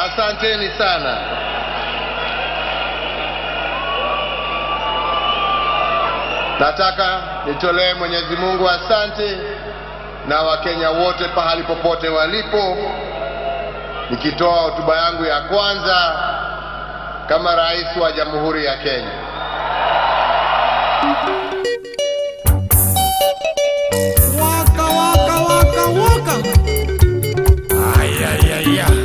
Asanteni sana. Nataka nitolee Mwenyezi Mungu asante na Wakenya wote pahali popote walipo, nikitoa hotuba yangu ya kwanza kama rais wa Jamhuri ya Kenya. Waka waka waka waka. Ay ay ay ay.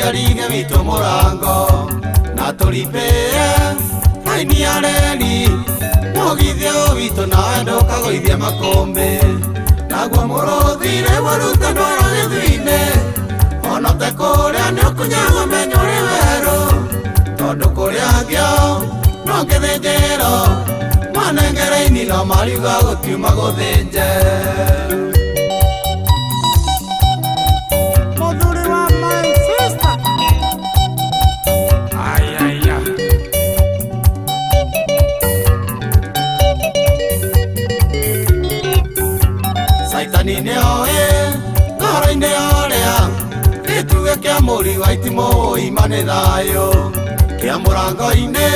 Arige wito murango na tulipea kaini areni mugithio wito na ndoka goithia makombe nagwo muruthire waruta ndwara githine ona te kuria ni ukunyaga menyore weru tondu kuria ngio no ngithinjiro manengereini no mariuga gutiuma guthinje. Nine oe, ngora ine orea, kituge kia muri wa itimo imane thayo, kia murango ine,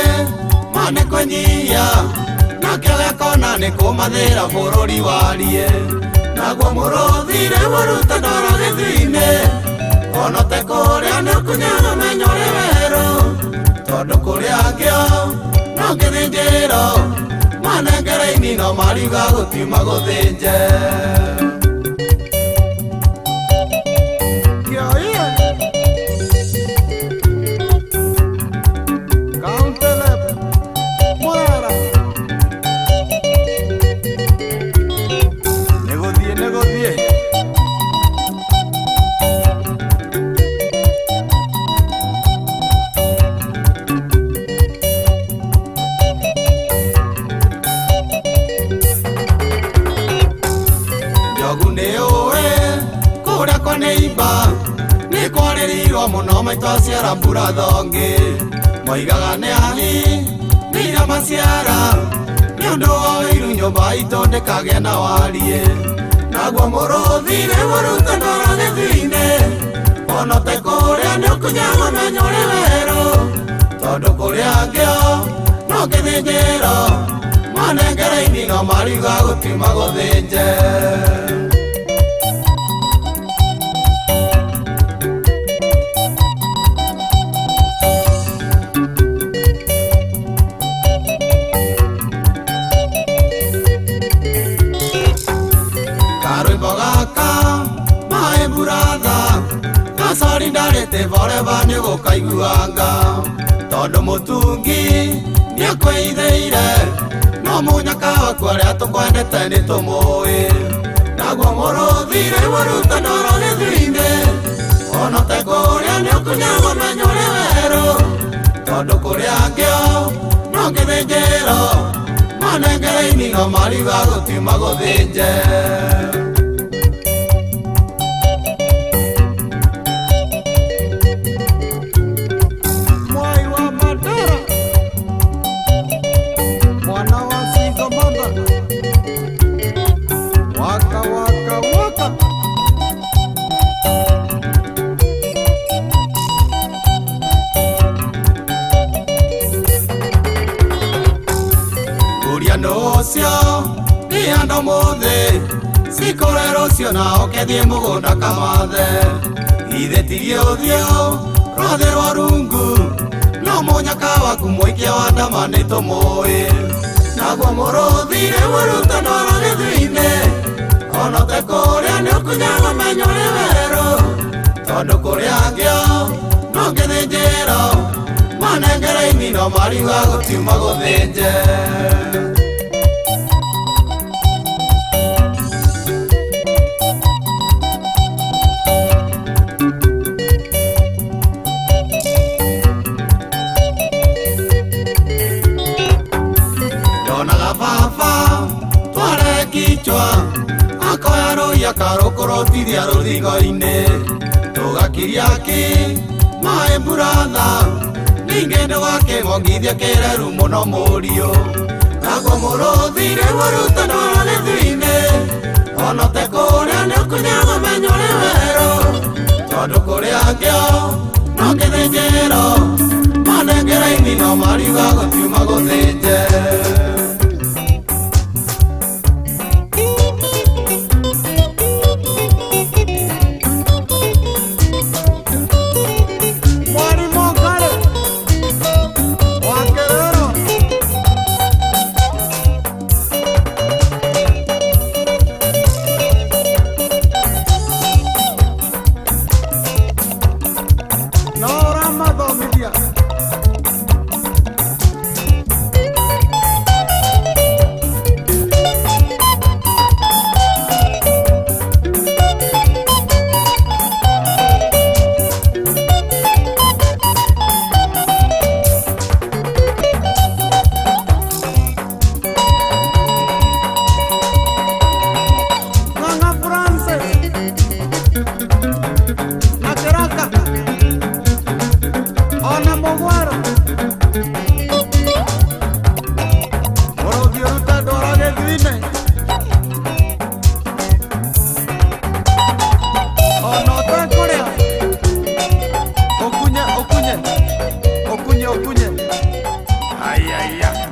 mane kwenyia, na kia gakona ni kumathira bururi warie, nagwo muruthire waruta ndwara githine, ona te kuria ni ukunyaga menyore weru, tondu kuria ngio no ngithinjiro, manengereini no mariuga gutiuma guthinje. Nĩkwarĩrĩirwo mũno maitũ aciara mbura thongi moigaga nĩ ahi nĩira maciara nĩũndũ wa iru nyũmba itũ ndĩkagĩa na warie naguo mũrũthire waruta ndwara gĩthine ona te kũrĩa nĩ ũkunyaga menyore weru tondu kũrĩa ngĩo no ngĩthĩnjĩro manengereini no mariuga gutiuma gũthĩnje. Sorry ndarete forever ni gukaiguanga tondu mutungi ni akweithiire no munyaka waku aria tukwendete ni tumui nagwo muruthire waruta ndwara githine ona te kuria ni ukunyaga menyore weru tondu kuria ngio no ngithinjiro manengereini no mariuga gutiuma guthinje. Ni ando mothe sikorero cio nao kethie mugunda kamathe ithetirie uthio rwathe rwa rungu no munyaka waku muikia wa ndama ni tumui nagwo muruthire waruta ndwara githine ona te kuria ni ukunyaga menyore weru tondu kuria ngio no ngithinjiro manengereini no mariuga gutiuma guthinje. ichwa akoya roya karokorotithia ruthingo-inĩ tũgakiria kĩ maĩ mburatha ningĩ ndũgakĩng'ongithie kĩreru mũno mũriũ naguo mũrũthi rĩu ũrutanwo gĩthũi-inĩ ona te kũrĩa nĩũkunyaga menyo nĩ werũ tondũ kũrĩa ngĩo no gĩthĩnjĩro manengera-ini no mariuga gũtiuma gũthĩnje. Ay, ay, ay.